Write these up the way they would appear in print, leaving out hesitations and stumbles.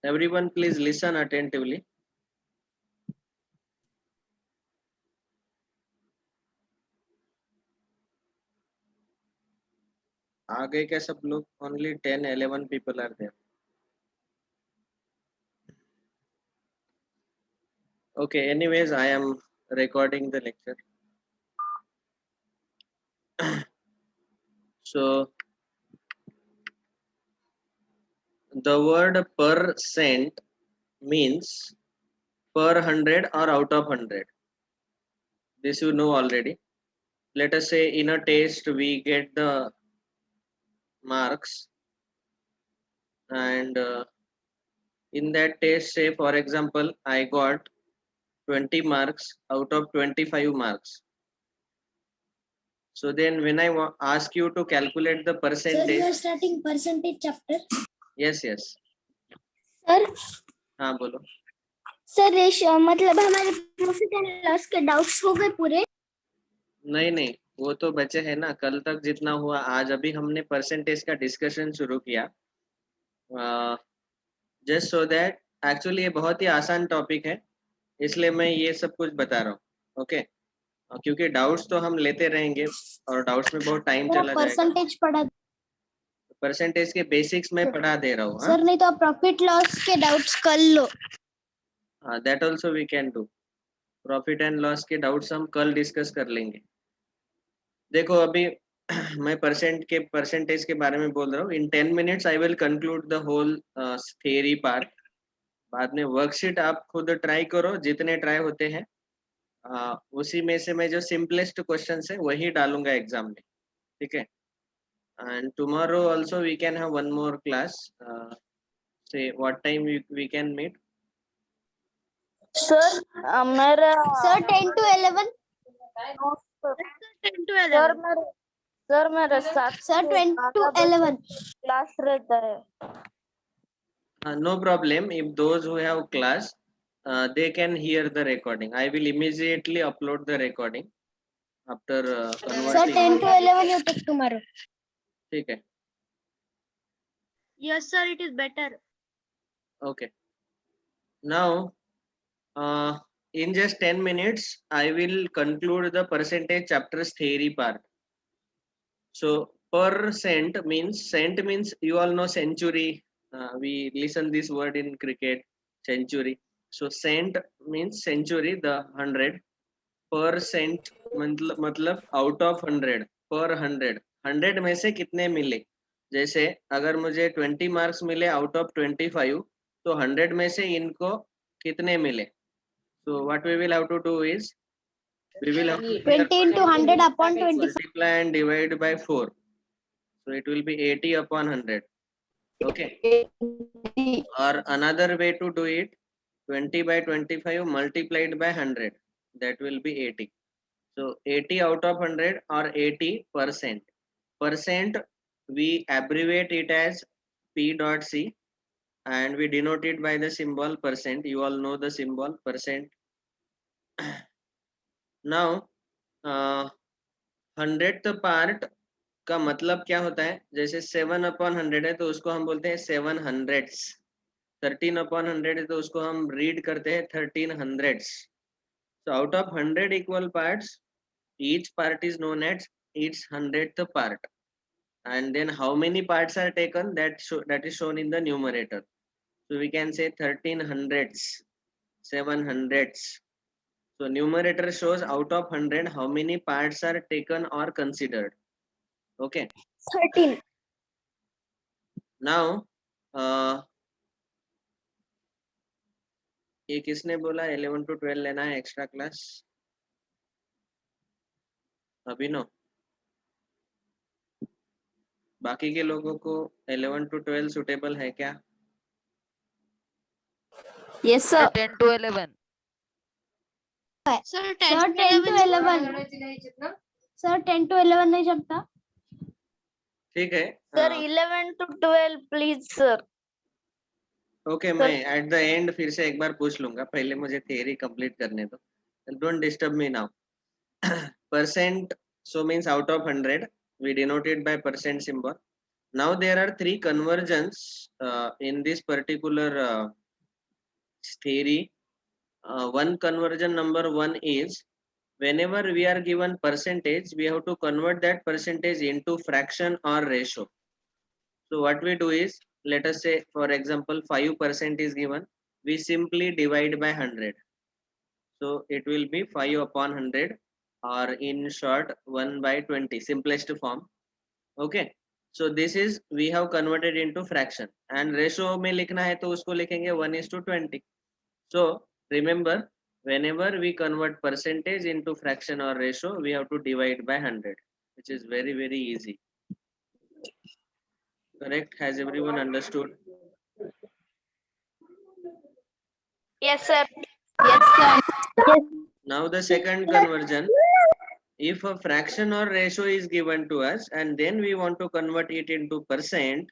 Everyone, please listen attentively. आगे के सब लोग only 10-11 people are there. Okay, anyways, I am recording the lecture. So the word percent means per 100 or out of 100. This you know already. Let us say in a test we get the marks, and in that test, say for example I got 20 marks out of 25 marks. So then when I ask you to calculate the percentage. Sir, you are starting percentage chapter. Yes, yes. Sir हाँ बोलो. Sir मतलब हमारे profit and loss के doubts हो गए पूरे. नहीं नहीं, वो तो बचे हैं ना. कल तक जितना हुआ, आज अभी हमने परसेंटेज का डिस्कशन शुरू किया. जस्ट सो दैट एक्चुअली ये बहुत ही आसान टॉपिक है, इसलिए मैं ये सब कुछ बता रहा हूँ. ओके, क्योंकि डाउट्स तो हम लेते रहेंगे और डाउट्स में बहुत टाइम चला जाएगा. परसेंटेज पढ़ा परसेंटेज के बेसिक्स में पढ़ा दे रहा हूँ. सर, नहीं तो आप प्रॉफिट लॉस के डाउट्स कर लो. That also we can do. Profit and loss के डाउट्स हम कल डिस्कस कर लेंगे. देखो अभी मैं परसेंटेज के बारे में बोल रहा हूँ. In 10 minutes I will conclude the whole theory part. बाद में वर्कशीट आप खुद ट्राई करो, जितने ट्राई होते हैं. उसी में से मैं जो सिंपलेस्ट क्वेश्चंस है वही डालूंगा एग्जाम में. ठीक है. And tomorrow also we can have one more class. So what time we can meet. Sir मेरा सर 10 to 11. सर मेरा 7 सर 10 to 11. क्लास रहता है. No problem. If those who have class, they can hear the recording. I will immediately upload the recording after Sir, converting. 10 to 11 you take tomorrow. ठीक है. Yes sir, it is better. Okay. Now, in just 10 minutes, I will conclude the percentage chapters theory part. So, cent means you all know century. We listen this word in cricket, century. So, cent means century, the 100. Percent मतलब out of 100. पर 100 में से कितने मिले. जैसे अगर मुझे 20 marks मिले आउट ऑफ 25, तो 100 में से इनको कितने मिले. So what we will have to do is we will have to 20 into 100 upon 25. multiply and divide by 4. So it will be 80 upon 100. Okay. Or another way to do it, 20 by 25 multiplied by 100, that will be 80. So 80 out of 100 or 80%. Percent, we abbreviate it as P dot C and we denote it by the symbol percent. You all know the symbol percent. Now, 100th part का मतलब क्या होता है. जैसे 7 upon 100 है तो उसको हम बोलते हैं 7 hundredths. 13 upon 100 है तो उसको हम रीड करते हैं 13 hundredths. So out of 100 equal parts, each part is known as its 100th part. And then how many parts are taken, that is shown in the numerator. So we can say 13 hundredths, 7 hundredths. So numerator shows out of 100 how many parts are taken or considered. Okay. 13. Now, ये किसने बोला 11 to 12 लेना है extra class. अभिनव. बाकी के लोगों को 11 to 12 suitable है क्या. Yes sir. 10 to 11. Sir 10 to 11. Sir 10 to 11 नहीं चलता. ठीक है. Sir 11 to 12 please sir. Okay, मैं एट द एंड फिर से एक बार पूछ लूंगा. पहले मुझे थियरी कंप्लीट करने दो. Don't disturb me now. Percent, so means out of 100, we denote it by percent symbol. Now there are three conversions in this particular theory. One conversion number one is, whenever we are given percentage, we have to convert that percentage into fraction or ratio. So what we do is, let us say for example 5% is given, we simply divide by 100. So it will be 5 upon 100, or in short 1 by 20, simplest form. Okay, so this is we have converted into fraction, and ratio में लिखना है तो उसको लिखेंगे 1:20. So remember, whenever we convert percentage into fraction or ratio, we have to divide by 100, which is very very easy. Correct? Has everyone understood? Yes, sir. Yes, sir. Now the second conversion, if a fraction or ratio is given to us and then we want to convert it into percent,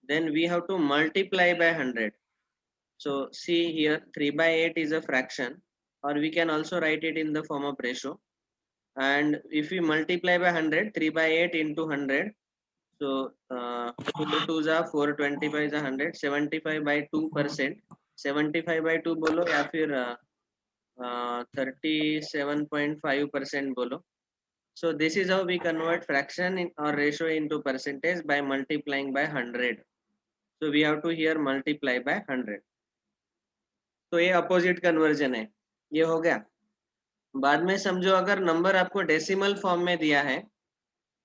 then we have to multiply by 100. So see here, 3 by 8 is a fraction, or we can also write it in the form of ratio. And if we multiply by 100, 3 by 8 into 100, so 4 2s are 4, 25 is 100, 75 by 2%, 75 by 2 बोलो या फिर 37.5% बोलो. So this is how we convert fraction or ratio into percentage, by multiplying by 100. So we have to here multiply by 100. तो ये opposite conversion है, ये हो गया. बाद में समझो अगर नंबर आपको डेसिमल फॉर्म में दिया है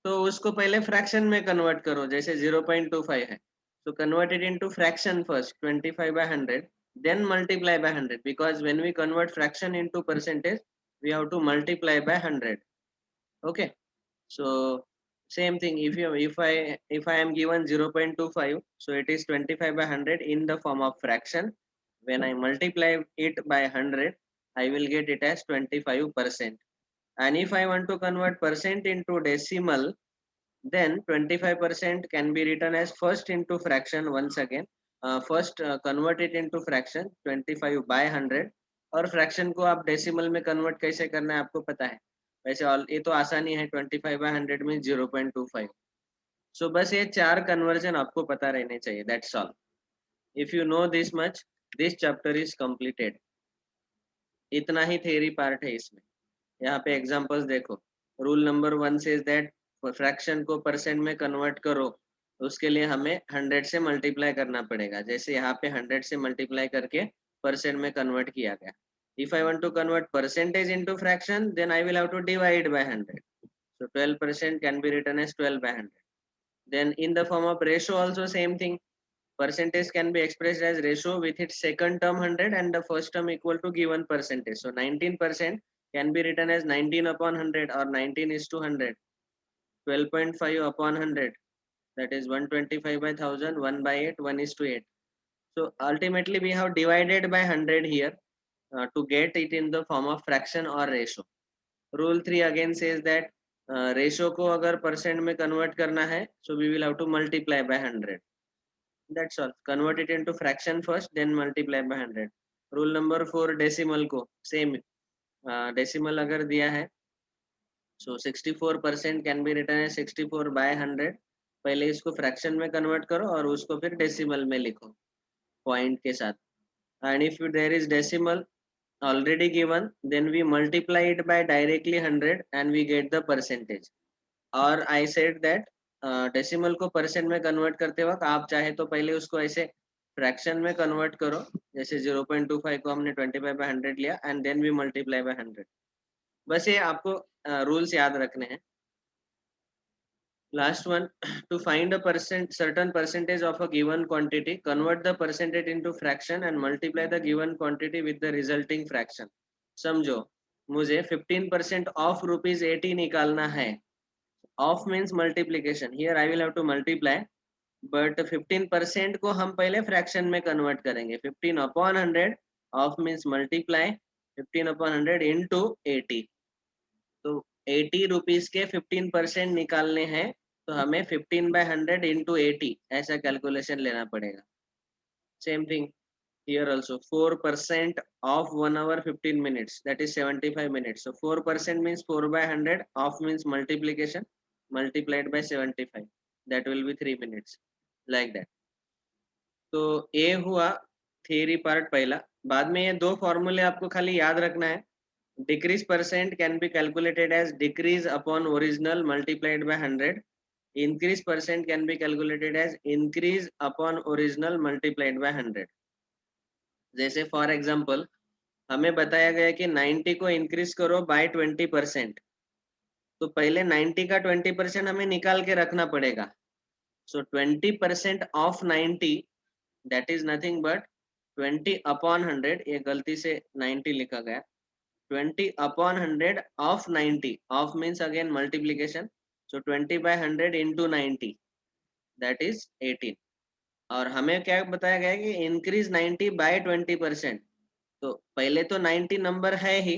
तो उसको पहले फ्रैक्शन में कन्वर्ट करो, जैसे 0.25 है, so convert it into fraction first, 25 by 100, then multiply by 100, because when we convert fraction into percentage, we have to multiply by 100. Okay, so same thing, if I am given 0.25, so it is 25 by 100 in the form of fraction. When I multiply it by 100, I will get it as 25%. And if I want to convert percent into decimal, then 25% can be written as first into fraction once again. First convert it into fraction 25 by 100, और fraction को आप decimal में convert कैसे करना है आपको पता है. वैसे ये तो आसानी है, 25 by 100 में 0.25. सो बस ये चार कन्वर्जन आपको पता रहने चाहिए. That's all. If you know this much, this chapter is completed. इतना ही थ्योरी पार्ट है इसमें. यहाँ पे एग्जांपल्स देखो. Rule number 1 says that fraction को परसेंट में कन्वर्ट करो, उसके लिए हमें 100 से मल्टीप्लाई करना पड़ेगा. जैसे यहाँ पे 100 से मल्टीप्लाई करके परसेंट में कन्वर्ट किया गया. If I want to convert percentage into fraction, then I will have to divide by 100. So 12% can be written as 12 by 100. Then in the form of ratio also same thing. Percentage can be expressed as ratio with its second term 100 and the first term equal to given percentage. So 19% can be written as 19 upon 100 or 19 is to 100. 12.5 upon 100, that is 125 by 1000, 1 by 8, 1 is to 8. So ultimately we have divided by 100 here to get it in the form of fraction or ratio. Rule 3 again says that ratio को अगर percent में convert करना है, so we will have to multiply by 100. That's all. Convert it into fraction first, then multiply by 100. Rule number 4 decimal को same. Decimal अगर दिया है, so 64% can be written as 64 by 100. पहले इसको फ्रैक्शन में कन्वर्ट करो और उसको फिर डेसिमल में लिखो पॉइंट के साथ. And if there is decimal already given, then we multiply it by directly 100 and we get the percentage. और I said that डेसिमल को परसेंट में कन्वर्ट करते वक्त आप चाहे तो पहले उसको ऐसे फ्रैक्शन में कन्वर्ट करो, जैसे 0.25 को हमने 25 by 100 लिया and then we multiply by 100. बस ये आपको रूल्स याद रखने हैं. Last one, to find a certain percentage of a given quantity, convert the percentage into fraction and multiply the given quantity with the resulting fraction. समझो, मुझे 15% of rupees 80 निकालना है. Of means multiplication. Here I will have to multiply, but 15% को हम पहले fraction में convert करेंगे. 15 upon 100, of means multiply 15 upon 100 into 80. तो 80 रुपीस के 15% निकालने हैं, तो हमें 15 by 100 into 80 ऐसा कैलकुलेशन लेना पड़ेगा. Same thing here also. 4% of 1 hour 15 minutes, that is 75 minutes. So 4% means 4 by 100, of means multiplication, multiplied by 75. that will be 3 minutes, like that. तो ये हुआ थियरी पार्ट पहला. बाद में ये दो फॉर्मूले आपको खाली याद रखना है. Decrease percent can be calculated as decrease upon original multiplied by 100. Increase percent can be calculated as increase upon original multiplied by 100. जैसे फॉर एग्जांपल हमें बताया गया कि 90 को इंक्रीज करो बाय 20%. तो पहले 90 का 20% हमें निकाल के रखना पड़ेगा. सो 20% of 90, that is nothing but 20 upon 100. ये गलती से 90 लिखा गया. 20 upon 100 of 90. Of means again multiplication. So 20 by 100 into 90, that is 18. और हमें क्या बताया गया कि इंक्रीज 90 by 20%. तो पहले तो 90 नंबर है ही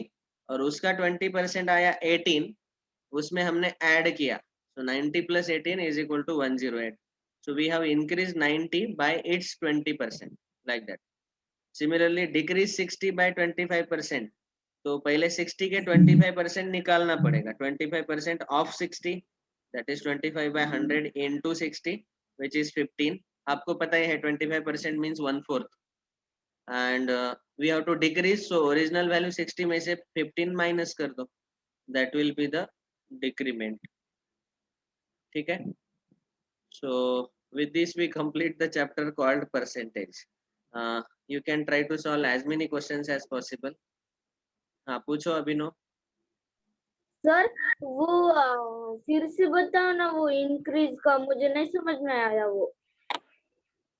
और उसका 20% आया 18. उसमें हमने ऐड किया. So 90 plus 18 is equal to 108. So we have increased 90 by its 20%, like that. Similarly, decrease 60 by 25%. तो पहले 60 के 25% निकालना पड़ेगा. 25% of 60, that is 25 by 100 into 60, which is 15. आपको पता ही है 25% means 1/4. And we have to decrease. So original value 60 में से 15 minus कर दो. That will be the decrement. ठीक है. So with this we complete the chapter called percentage. You can try to solve as many questions as possible. हाँ पूछो अभिनव. Sir वो फिर से बताओ ना, वो इंक्रीज का मुझे नहीं समझ में आया. वो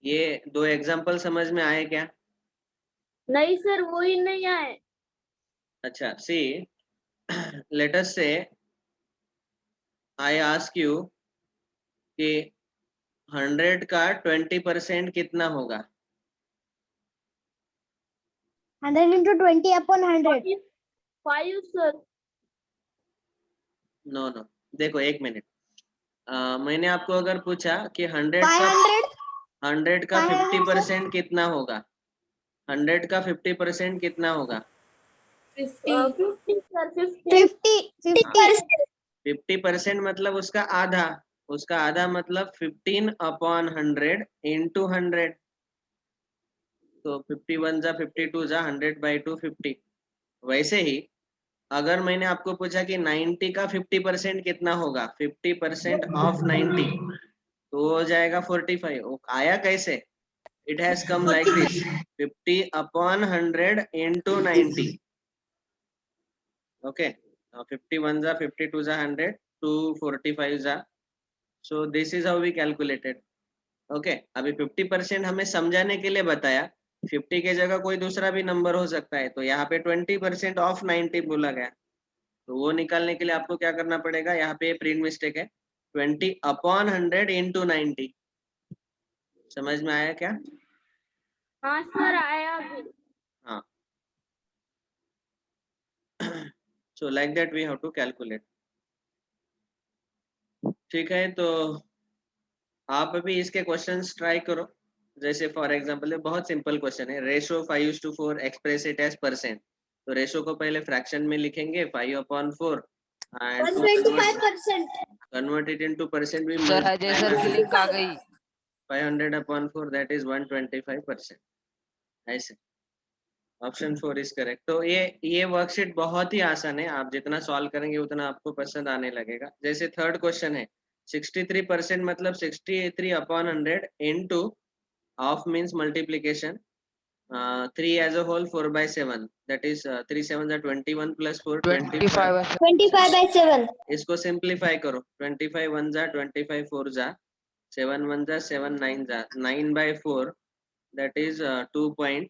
ये दो एग्जाम्पल समझ में आए क्या? नहीं सर, वो ही नहीं आए. अच्छा, see, let us say I ask you कि 100 का 20% कितना होगा? 100 into 20 upon 100. 5 sir. No no, देखो एक मिनट. मैंने आपको अगर पूछा कि 100 का 50% कितना होगा? 100 का 50% कितना होगा? 50 सर. 50% मतलब उसका आधा. उसका आधा मतलब 15 upon 100 into 100. तो 51 जा 52 जा 100 by 2 50. वैसे ही अगर मैंने आपको पूछा कि 90 का 50% कितना होगा? 50% ऑफ 90, तो हो जाएगा 45. वो आया कैसे? It has come like this, 50 upon 100 into 90. Okay. 51 जा 52 जा 100, 245 जा. So this is how we calculated. Okay. अभी 50% हमें समझाने के लिए बताया. 50 के जगह कोई दूसरा भी नंबर हो सकता है. तो यहाँ पे 20% ऑफ 90 बोला गया. तो वो निकालने के लिए आपको क्या करना पड़ेगा? यहाँ पे प्रिंट मिस्टेक है. 20 upon 100 into 90. समझ में आया क्या? हाँ सर आया भी. हाँ. So like that we have to calculate. ठीक है. तो आप अभी इसके क्वेश्चंस ट्राई करो. जैसे फॉर एग्जांपल बहुत सिंपल क्वेश्चन है. Ratio 5:4 express it as percent. तो रेशो को पहले फ्रैक्शन में लिखेंगे 5/4 and 125%. convert it into percent. We sir Ajay sir की लिंक आ गई. 500/4, that is 125%. ऐसे ऑप्शन 4 इज करेक्ट. तो ये वर्कशीट बहुत ही आसान है. आप जितना सॉल्व करेंगे उतना आपको पसंद आने लगेगा. जैसे थर्ड क्वेश्चन है 63% मतलब 63 upon 100 into of means multiplication 3 as a whole 4/7, that is 3 7 are 21 plus 4 25. 25/7. इसको सिंप्लीफाई करो. 25 1 जा 25 4 जा 7 1 जा 7 9 जा 9/4, that is 2.5.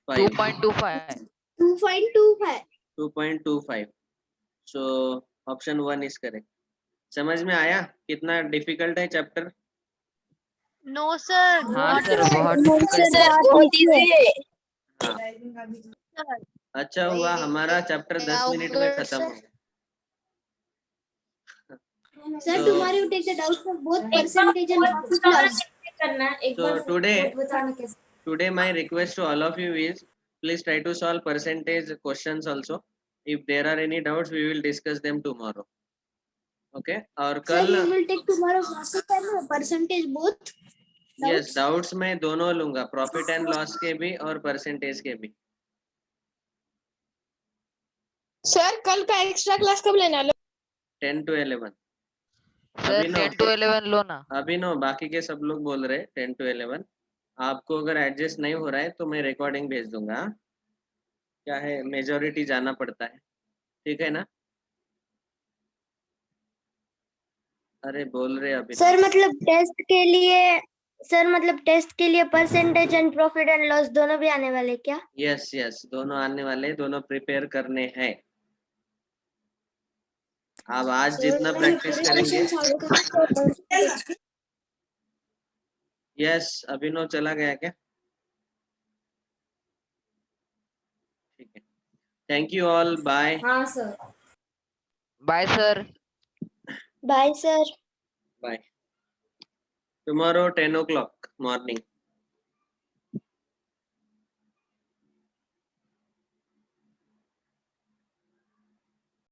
2.25. 2.25. 2.25. So option 1 is correct. समझ में आया कितना डिफिकल्ट है चैप्टर? No, sir. हाँ सर बहुत हाँ. अच्छा हुआ हमारा चैप्टर 10 मिनट में खत्म हो गया. Sir, So- tomorrow you take the doubts of both percentage and plus. So today my request to all of you is please try to solve percentage questions also. If there are any doubts we will discuss them tomorrow. Okay और Sir, कल you will take tomorrow profit and percentage both. Yes doubts में दोनों लूंगा, profit and loss के भी और percentage के भी। सर कल का एक्स्ट्रा क्लास कब लेना है? 10 to 11 सर अभिनव 10 to 11 लो ना। अभिनव बाकी के सब लोग बोल रहे 10 to 11। आपको अगर एडजस्ट नहीं हो रहा है तो मैं रिकॉर्डिंग भेज दूंगा। हाँ? क्या है, मेजोरिटी जाना पड़ता है, ठीक है ना? अरे बोल रहे अभिनव। सर मतलब टेस्ट के लिए percentage and profit and loss दोनों भी आने वाले क्या? यस यस दोनों आने वाले, दोनों प्रिपेयर करने हैं। आप आज जितना प्रैक्टिस करेंगे। यस अभिनव चला गया क्या? ठीक है, थैंक यू ऑल, बाय हाँ sir. Bye sir. Bye sir. Bye. Tomorrow 10 o'clock morning.